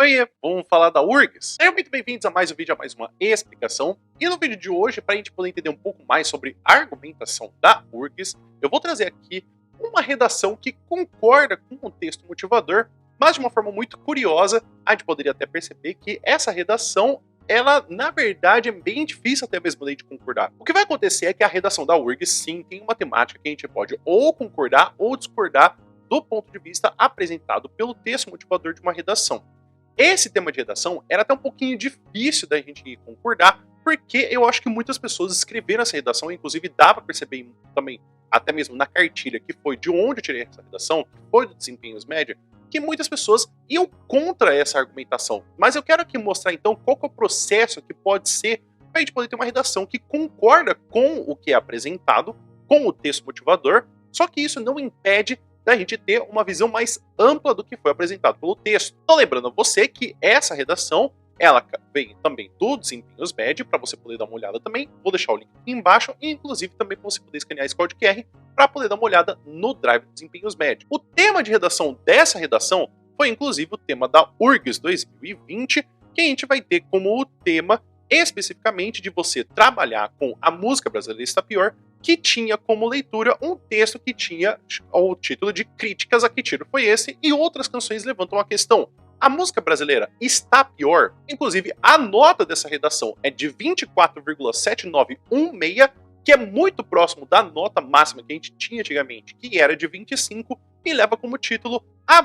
Oiê, vamos falar da URGS? Sejam muito bem-vindos a mais um vídeo, a mais uma explicação. E no vídeo de hoje, para a gente poder entender um pouco mais sobre a argumentação da URGS, eu vou trazer aqui uma redação que concorda com o texto motivador, mas de uma forma muito curiosa. A gente poderia até perceber que essa redação, ela, na verdade, é bem difícil até mesmo de concordar. O que vai acontecer é que a redação da URGS, sim, tem uma temática que a gente pode ou concordar ou discordar do ponto de vista apresentado pelo texto motivador de uma redação. Esse tema de redação era até um pouquinho difícil da gente concordar, porque eu acho que muitas pessoas escreveram essa redação, inclusive dá para perceber também, até mesmo na cartilha, que foi de onde eu tirei essa redação, que foi do Desempenhos Média, que muitas pessoas iam contra essa argumentação. Mas eu quero aqui mostrar então qual que é o processo que pode ser para a gente poder ter uma redação que concorda com o que é apresentado, com o texto motivador, só que isso não impede da gente ter uma visão mais ampla do que foi apresentado pelo texto. Então lembrando a você que essa redação, ela vem também do Desempenhos Médio, para você poder dar uma olhada também. Vou deixar o link aqui embaixo, e inclusive também para você poder escanear esse código QR para poder dar uma olhada no Drive do Desempenhos Médio. O tema de redação dessa redação foi inclusive o tema da URGS 2020, que a gente vai ter como o tema especificamente de você trabalhar com a música brasileira está pior, que tinha como leitura um texto que tinha o título de Críticas a Que Tiro Foi Esse, e outras canções levantam a questão: a música brasileira está pior? Inclusive, a nota dessa redação é de 24,7916, que é muito próximo da nota máxima que a gente tinha antigamente, que era de 25, e leva como título a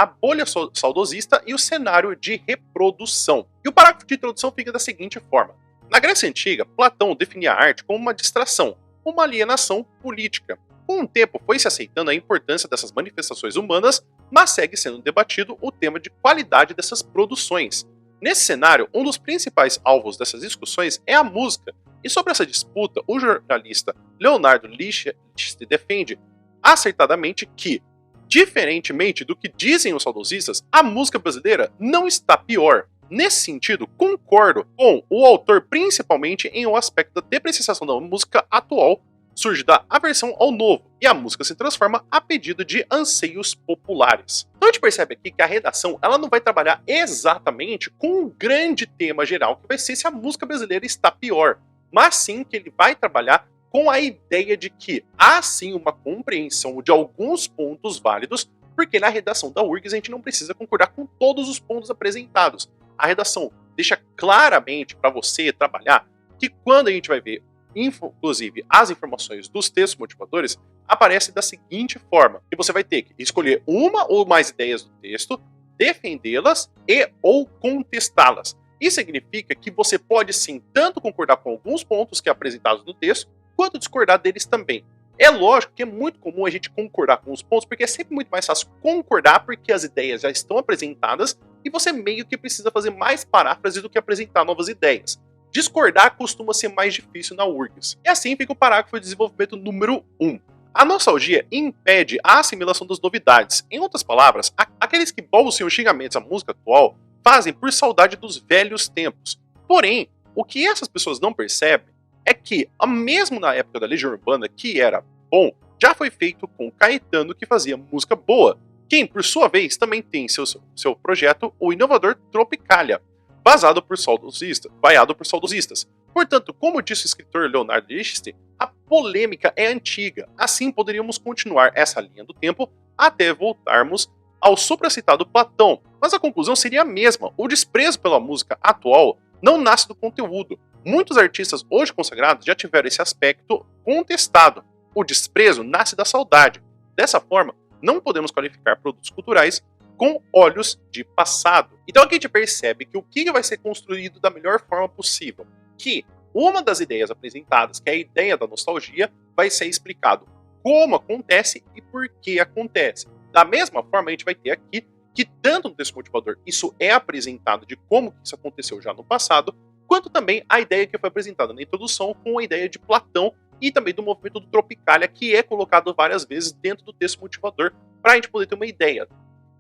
bolha saudosista e o cenário de reprodução. E o parágrafo de introdução fica da seguinte forma: na Grécia Antiga, Platão definia a arte como uma distração, uma alienação política. Com o tempo foi se aceitando a importância dessas manifestações humanas, mas segue sendo debatido o tema de qualidade dessas produções. Nesse cenário, um dos principais alvos dessas discussões é a música, e sobre essa disputa, o jornalista Leonardo Lichte defende acertadamente que, diferentemente do que dizem os saudosistas, a música brasileira não está pior. Nesse sentido, concordo com o autor principalmente em um aspecto da depreciação da música atual, surge da aversão ao novo, e a música se transforma a pedido de anseios populares. Então a gente percebe aqui que a redação ela não vai trabalhar exatamente com um grande tema geral, que vai ser se a música brasileira está pior, mas sim que ele vai trabalhar com a ideia de que há sim uma compreensão de alguns pontos válidos, porque na redação da URGS a gente não precisa concordar com todos os pontos apresentados. A redação deixa claramente para você trabalhar que quando a gente vai ver, inclusive, as informações dos textos motivadores, aparece da seguinte forma, que você vai ter que escolher uma ou mais ideias do texto, defendê-las e ou contestá-las. Isso significa que você pode sim tanto concordar com alguns pontos que é apresentados no texto, quanto discordar deles também. É lógico que é muito comum a gente concordar com os pontos, porque é sempre muito mais fácil concordar porque as ideias já estão apresentadas e você meio que precisa fazer mais paráfrase do que apresentar novas ideias. Discordar costuma ser mais difícil na URGS. E assim fica o parágrafo de desenvolvimento número 1. A nostalgia impede a assimilação das novidades. Em outras palavras, aqueles que bolsam xingamentos à música atual fazem por saudade dos velhos tempos. Porém, o que essas pessoas não percebem é que, mesmo na época da Legião Urbana, que era bom, já foi feito com Caetano, que fazia música boa, quem, por sua vez, também tem seu projeto, o inovador Tropicália, vaiado por saudosistas. Portanto, como disse o escritor Leonardo Lichte, a polêmica é antiga, assim poderíamos continuar essa linha do tempo até voltarmos ao supracitado Platão, mas a conclusão seria a mesma: o desprezo pela música atual não nasce do conteúdo. Muitos artistas hoje consagrados já tiveram esse aspecto contestado. O desprezo nasce da saudade. Dessa forma, não podemos qualificar produtos culturais com olhos de passado. Então aqui a gente percebe que o que vai ser construído da melhor forma possível, que uma das ideias apresentadas, que é a ideia da nostalgia, vai ser explicado como acontece e por que acontece. Da mesma forma, a gente vai ter aqui que tanto no texto motivador isso é apresentado de como isso aconteceu já no passado, quanto também a ideia que foi apresentada na introdução com a ideia de Platão e também do movimento do Tropicália, que é colocado várias vezes dentro do texto motivador, para a gente poder ter uma ideia.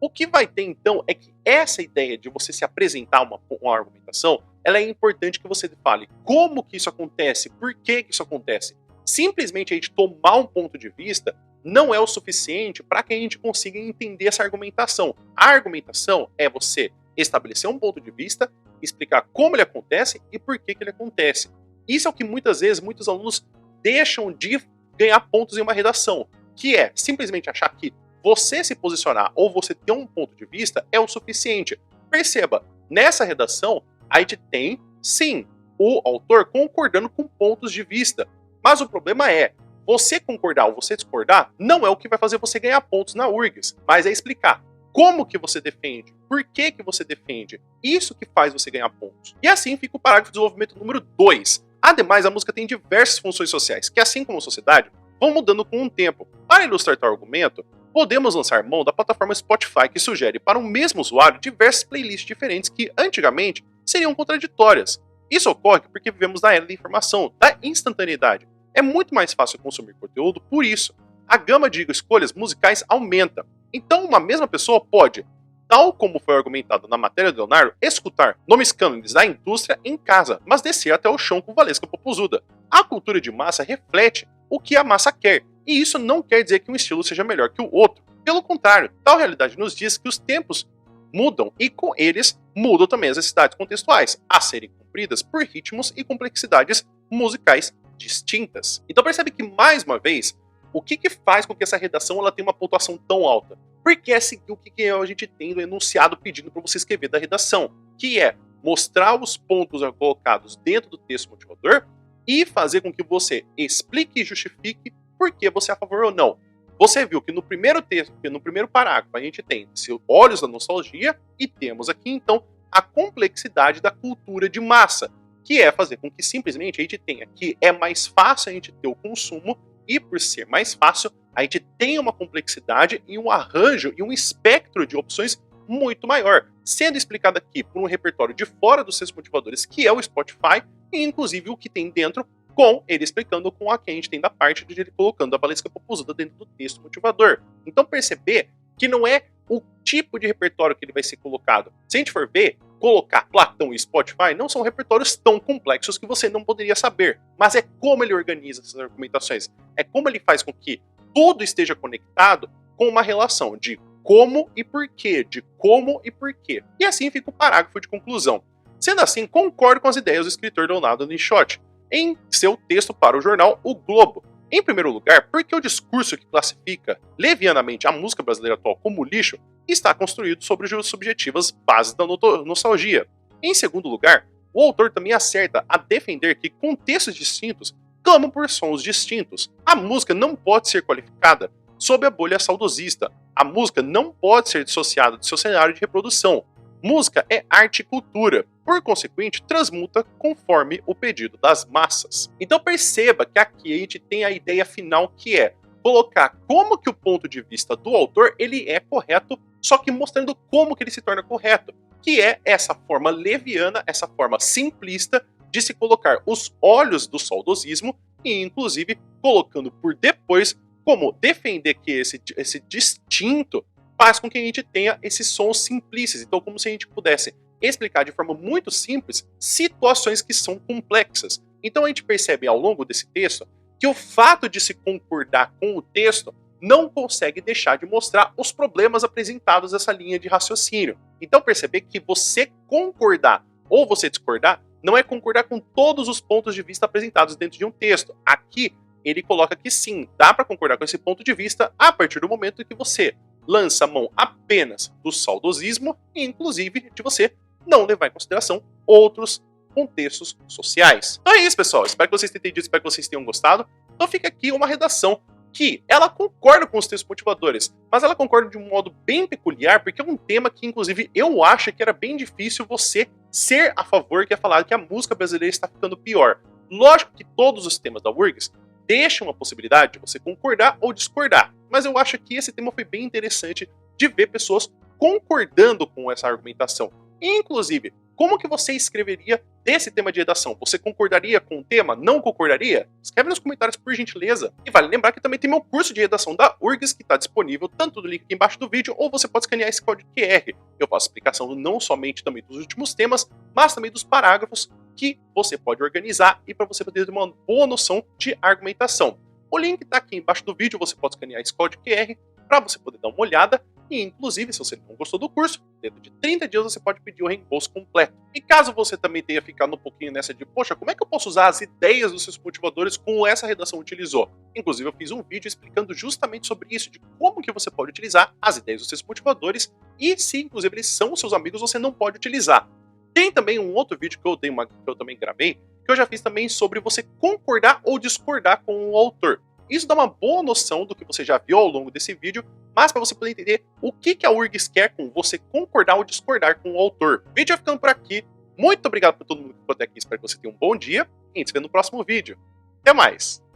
O que vai ter, então, é que essa ideia de você se apresentar uma argumentação, ela é importante que você fale como que isso acontece, por que que isso acontece. Simplesmente a gente tomar um ponto de vista não é o suficiente para que a gente consiga entender essa argumentação. A argumentação é você estabelecer um ponto de vista, explicar como ele acontece e por que ele acontece. Isso é o que muitas vezes muitos alunos deixam de ganhar pontos em uma redação, que é simplesmente achar que você se posicionar ou você ter um ponto de vista é o suficiente. Perceba, nessa redação a gente tem, sim, o autor concordando com pontos de vista, mas o problema é, você concordar ou você discordar não é o que vai fazer você ganhar pontos na URGS, mas é explicar como que você defende, por que que você defende, isso que faz você ganhar pontos. E assim fica o parágrafo de desenvolvimento número 2. Ademais, a música tem diversas funções sociais, que assim como a sociedade, vão mudando com o tempo. Para ilustrar tal argumento, podemos lançar mão da plataforma Spotify, que sugere para um mesmo usuário diversas playlists diferentes que, antigamente, seriam contraditórias. Isso ocorre porque vivemos na era da informação, da instantaneidade. É muito mais fácil consumir conteúdo, por isso, a gama de escolhas musicais aumenta. Então, uma mesma pessoa pode, tal como foi argumentado na matéria do Leonardo, escutar nomes cânones da indústria em casa, mas descer até o chão com Valesca Popozuda. A cultura de massa reflete o que a massa quer, e isso não quer dizer que um estilo seja melhor que o outro. Pelo contrário, tal realidade nos diz que os tempos mudam e com eles mudam também as necessidades contextuais, a serem cumpridas por ritmos e complexidades musicais distintas. Então percebe que, mais uma vez, o que faz com que essa redação ela tenha uma pontuação tão alta? Porque é seguir o que a gente tem no enunciado pedindo para você escrever da redação, que é mostrar os pontos colocados dentro do texto motivador e fazer com que você explique e justifique por que você é a favor ou não. Você viu que no primeiro texto, que no primeiro parágrafo, a gente tem olhos da nostalgia e temos aqui, então, a complexidade da cultura de massa, que é fazer com que simplesmente a gente tenha que é mais fácil a gente ter o consumo e, por ser mais fácil, a gente tem uma complexidade e um arranjo e um espectro de opções muito maior, sendo explicado aqui por um repertório de fora dos seus motivadores, que é o Spotify, e inclusive o que tem dentro, com ele explicando com a que a gente tem da parte de ele colocando a Valesca Popozuda dentro do texto motivador. Então perceber que não é o tipo de repertório que ele vai ser colocado. Se a gente for ver, colocar Platão e Spotify não são repertórios tão complexos que você não poderia saber, mas é como ele organiza essas argumentações, é como ele faz com que tudo esteja conectado com uma relação de como e porquê, de como e porquê. E assim fica o parágrafo de conclusão. Sendo assim, concordo com as ideias do escritor Leonardo Nichotti em seu texto para o jornal O Globo. Em primeiro lugar, porque o discurso que classifica levianamente a música brasileira atual como lixo está construído sobre as subjetivas bases da nostalgia. Em segundo lugar, o autor também acerta a defender que contextos distintos clamam por sons distintos. A música não pode ser qualificada sob a bolha saudosista. A música não pode ser dissociada do seu cenário de reprodução. Música é arte e cultura, por consequente, transmuta conforme o pedido das massas. Então perceba que aqui a gente tem a ideia final, que é colocar como que o ponto de vista do autor ele é correto, só que mostrando como que ele se torna correto, que é essa forma leviana, essa forma simplista de se colocar os olhos do saudosismo e inclusive colocando por depois como defender que esse distinto faz com que a gente tenha esses sons simplícios. Então, como se a gente pudesse explicar de forma muito simples situações que são complexas. Então, a gente percebe ao longo desse texto que o fato de se concordar com o texto não consegue deixar de mostrar os problemas apresentados nessa linha de raciocínio. Então, perceber que você concordar ou você discordar não é concordar com todos os pontos de vista apresentados dentro de um texto. Aqui, ele coloca que sim, dá para concordar com esse ponto de vista a partir do momento em que você lança a mão apenas do saudosismo e, inclusive, de você não levar em consideração outros contextos sociais. Então é isso, pessoal. Espero que vocês tenham entendido, espero que vocês tenham gostado. Então fica aqui uma redação que ela concorda com os textos motivadores, mas ela concorda de um modo bem peculiar, porque é um tema que, inclusive, eu acho que era bem difícil você ser a favor, que é falar que a música brasileira está ficando pior. Lógico que todos os temas da URGS deixam a possibilidade de você concordar ou discordar, mas eu acho que esse tema foi bem interessante de ver pessoas concordando com essa argumentação. Inclusive, como que você escreveria desse tema de redação? Você concordaria com o tema? Não concordaria? Escreve nos comentários, por gentileza. E vale lembrar que também tem meu curso de redação da URGS, que está disponível tanto no link aqui embaixo do vídeo, ou você pode escanear esse código QR. Eu faço explicação não somente também dos últimos temas, mas também dos parágrafos que você pode organizar e para você poder ter uma boa noção de argumentação. O link está aqui embaixo do vídeo, você pode escanear esse código QR para você poder dar uma olhada E, inclusive, se você não gostou do curso, dentro de 30 dias você pode pedir o reembolso completo. E caso você também tenha ficado um pouquinho nessa de, poxa, como é que eu posso usar as ideias dos seus motivadores como essa redação utilizou? Inclusive, eu fiz um vídeo explicando justamente sobre isso, de como que você pode utilizar as ideias dos seus motivadores e se, inclusive, eles são os seus amigos, você não pode utilizar. Tem também um outro vídeo que eu também gravei, que eu já fiz também sobre você concordar ou discordar com o autor. Isso dá uma boa noção do que você já viu ao longo desse vídeo, mas para você poder entender o que a URGS quer com você concordar ou discordar com o autor. O vídeo vai ficando por aqui. Muito obrigado por todo mundo que ficou até aqui. Espero que você tenha um bom dia e a gente se vê no próximo vídeo. Até mais!